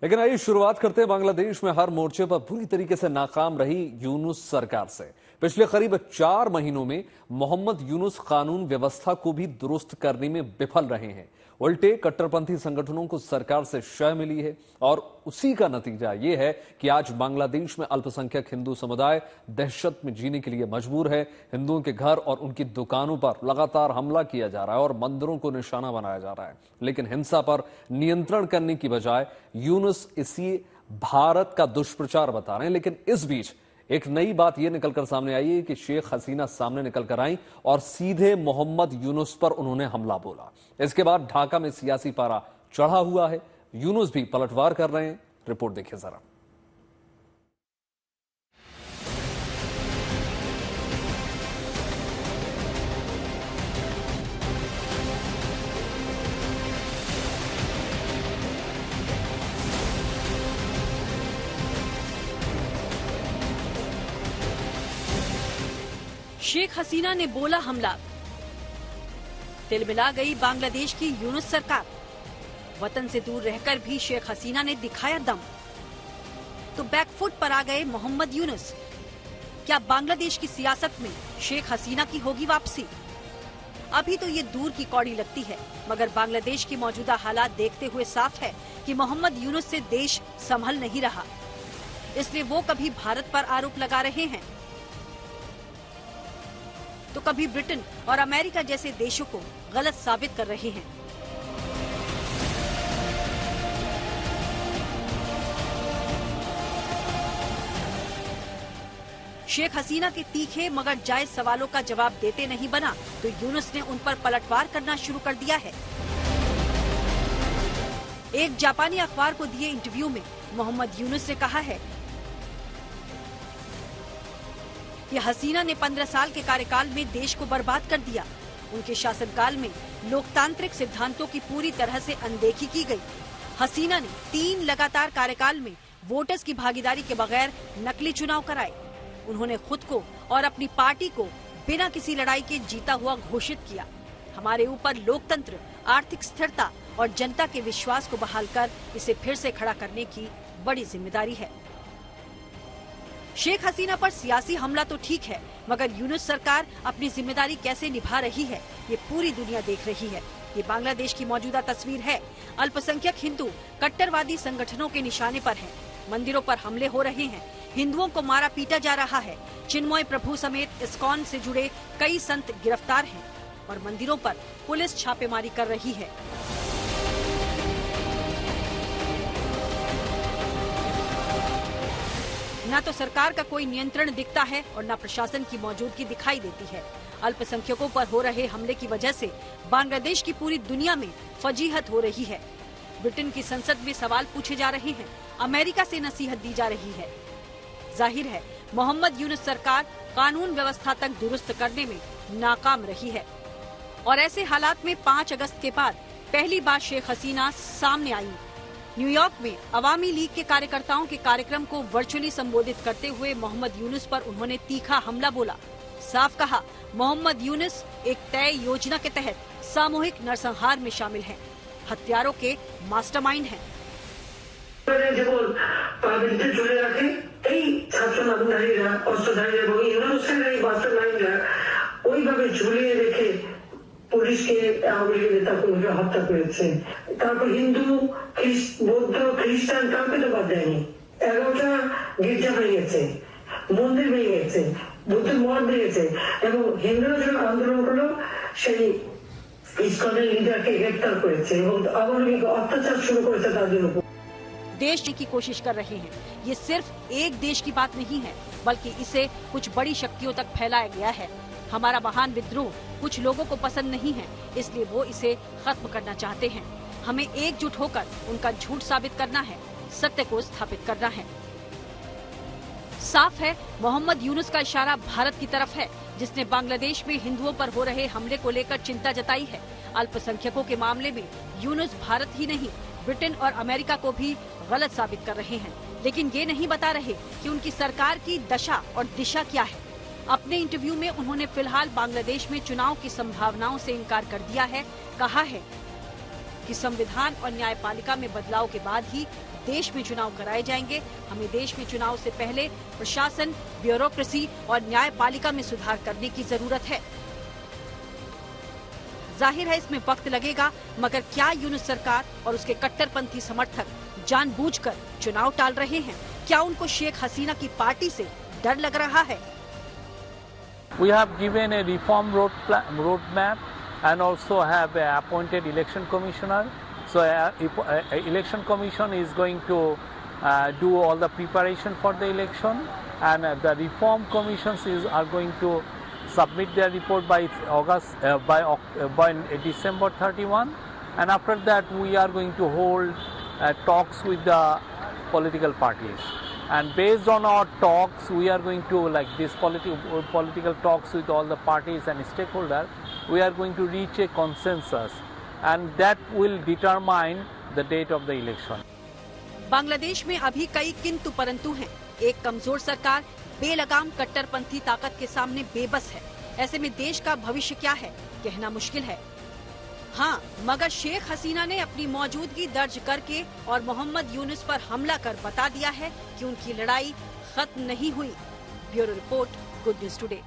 लेकिन आइए शुरुआत करते हैं बांग्लादेश में हर मोर्चे पर पूरी तरीके से नाकाम रही यूनुस सरकार से। पिछले करीब 4 महीनों में मोहम्मद यूनुस कानून व्यवस्था को भी दुरुस्त करने में विफल रहे हैं। उल्टे कट्टरपंथी संगठनों को सरकार से शह मिली है और उसी का नतीजा यह है कि आज बांग्लादेश में अल्पसंख्यक हिंदू समुदाय दहशत में जीने के लिए मजबूर है। हिंदुओं के घर और उनकी दुकानों पर लगातार हमला किया जा रहा है और मंदिरों को निशाना बनाया जा रहा है। लेकिन हिंसा पर नियंत्रण करने की बजाय यूनुस इसी भारत का दुष्प्रचार बता रहे हैं। लेकिन इस बीच एक नई बात यह निकलकर सामने आई है कि शेख हसीना सामने निकलकर आई और सीधे मोहम्मद यूनुस पर उन्होंने हमला बोला। इसके बाद ढाका में सियासी पारा चढ़ा हुआ है। यूनुस भी पलटवार कर रहे हैं। रिपोर्ट देखिए जरा। शेख हसीना ने बोला हमला, तिलमिला गई बांग्लादेश की यूनुस सरकार। वतन से दूर रहकर भी शेख हसीना ने दिखाया दम, तो बैकफुट पर आ गए मोहम्मद यूनुस। क्या बांग्लादेश की सियासत में शेख हसीना की होगी वापसी? अभी तो ये दूर की कौड़ी लगती है, मगर बांग्लादेश की मौजूदा हालात देखते हुए साफ है कि मोहम्मद यूनुस से देश संभल नहीं रहा। इसलिए वो कभी भारत पर आरोप लगा रहे हैं तो कभी ब्रिटेन और अमेरिका जैसे देशों को गलत साबित कर रहे हैं। शेख हसीना के तीखे मगर जायज सवालों का जवाब देते नहीं बना तो यूनुस ने उन पर पलटवार करना शुरू कर दिया है। एक जापानी अखबार को दिए इंटरव्यू में मोहम्मद यूनुस ने कहा है कि हसीना ने 15 साल के कार्यकाल में देश को बर्बाद कर दिया। उनके शासनकाल में लोकतांत्रिक सिद्धांतों की पूरी तरह से अनदेखी की गई। हसीना ने 3 लगातार कार्यकाल में वोटर्स की भागीदारी के बगैर नकली चुनाव कराए। उन्होंने खुद को और अपनी पार्टी को बिना किसी लड़ाई के जीता हुआ घोषित किया। हमारे ऊपर लोकतंत्र, आर्थिक स्थिरता और जनता के विश्वास को बहाल कर इसे फिर से खड़ा करने की बड़ी जिम्मेदारी है। शेख हसीना पर सियासी हमला तो ठीक है, मगर यूनुस सरकार अपनी जिम्मेदारी कैसे निभा रही है ये पूरी दुनिया देख रही है। ये बांग्लादेश की मौजूदा तस्वीर है। अल्पसंख्यक हिंदू कट्टरवादी संगठनों के निशाने पर हैं। मंदिरों पर हमले हो रहे हैं। हिंदुओं को मारा पीटा जा रहा है। चिन्मय प्रभु समेत इस्कॉन से जुड़े कई संत गिरफ्तार हैं और मंदिरों पर पुलिस छापेमारी कर रही है। न तो सरकार का कोई नियंत्रण दिखता है और न प्रशासन की मौजूदगी दिखाई देती है। अल्पसंख्यकों पर हो रहे हमले की वजह से बांग्लादेश की पूरी दुनिया में फजीहत हो रही है। ब्रिटेन की संसद में सवाल पूछे जा रहे हैं। अमेरिका से नसीहत दी जा रही है। जाहिर है मोहम्मद यूनुस सरकार कानून व्यवस्था तक दुरुस्त करने में नाकाम रही है और ऐसे हालात में 5 अगस्त के बाद पहली बार शेख हसीना सामने आई। न्यूयॉर्क में अवामी लीग के कार्यकर्ताओं के कार्यक्रम को वर्चुअली संबोधित करते हुए मोहम्मद यूनुस पर उन्होंने तीखा हमला बोला। साफ कहा, मोहम्मद यूनुस एक तय योजना के तहत सामूहिक नरसंहार में शामिल हैं। हत्यारों के मास्टरमाइंड हैं। পুলিশকে আওয়ামী লীগের নেতা কর্মীরা হত্যা করেছে। তারপর হিন্দু, বৌদ্ধ, খ্রিস্টান কাউকে তো বাদ দেয়নি। 11টা গির্জা ভেঙেছে, মন্দির ভেঙেছে, বুদ্ধ মঠ ভেঙেছে এবং হিন্দুরা যখন আন্দোলন করলো সেই ইসকনের লিডারকে গ্রেফতার করেছে এবং আওয়ামী লীগ অত্যাচার শুরু করেছে তাদের উপর। देश की कोशिश कर रहे हैं। ये सिर्फ एक देश की बात नहीं है, बल्कि इसे कुछ बड़ी शक्तियों तक फैलाया गया है। हमारा महान विद्रोह कुछ लोगों को पसंद नहीं है, इसलिए वो इसे खत्म करना चाहते हैं। हमें एकजुट होकर उनका झूठ साबित करना है, सत्य को स्थापित करना है। साफ है, मोहम्मद यूनुस का इशारा भारत की तरफ है, जिसने बांग्लादेश में हिंदुओं पर हो रहे हमले को लेकर चिंता जताई है। अल्पसंख्यकों के मामले में यूनुस भारत ही नहीं, ब्रिटेन और अमेरिका को भी गलत साबित कर रहे हैं। लेकिन ये नहीं बता रहे कि उनकी सरकार की दशा और दिशा क्या है। अपने इंटरव्यू में उन्होंने फिलहाल बांग्लादेश में चुनाव की संभावनाओं से इनकार कर दिया है। कहा है कि संविधान और न्यायपालिका में बदलाव के बाद ही देश में चुनाव कराए जाएंगे। हमें देश में चुनाव से पहले प्रशासन, ब्यूरोक्रेसी और न्यायपालिका में सुधार करने की जरूरत है। जाहिर है इसमें वक्त लगेगा, मगर क्या यूनुस सरकार और उसके कट्टरपंथी समर्थक जानबूझकर चुनाव टाल रहे हैं? क्या उनको शेख हसीना की पार्टी से डर लग रहा है? We have given a reform roadmap and also have appointed election commissioner. So election commission is going to do all the preparation for the election, and the reform commissions are going to submit their report by December 31, and after that we are going to hold talks with the political parties. And based on our talks, we are going to, like this political talks with all the parties and stakeholders, we are going to reach a consensus, and that will determine the date of the election. Bangladesh में अभी कई किंतु परंतु हैं। एक कमजोर सरकार बेलगाम कट्टरपंथी ताकत के सामने बेबस है। ऐसे में देश का भविष्य क्या है, कहना मुश्किल है। हाँ, मगर शेख हसीना ने अपनी मौजूदगी दर्ज करके और मोहम्मद यूनुस पर हमला कर बता दिया है कि उनकी लड़ाई खत्म नहीं हुई। Bureau report, good news today.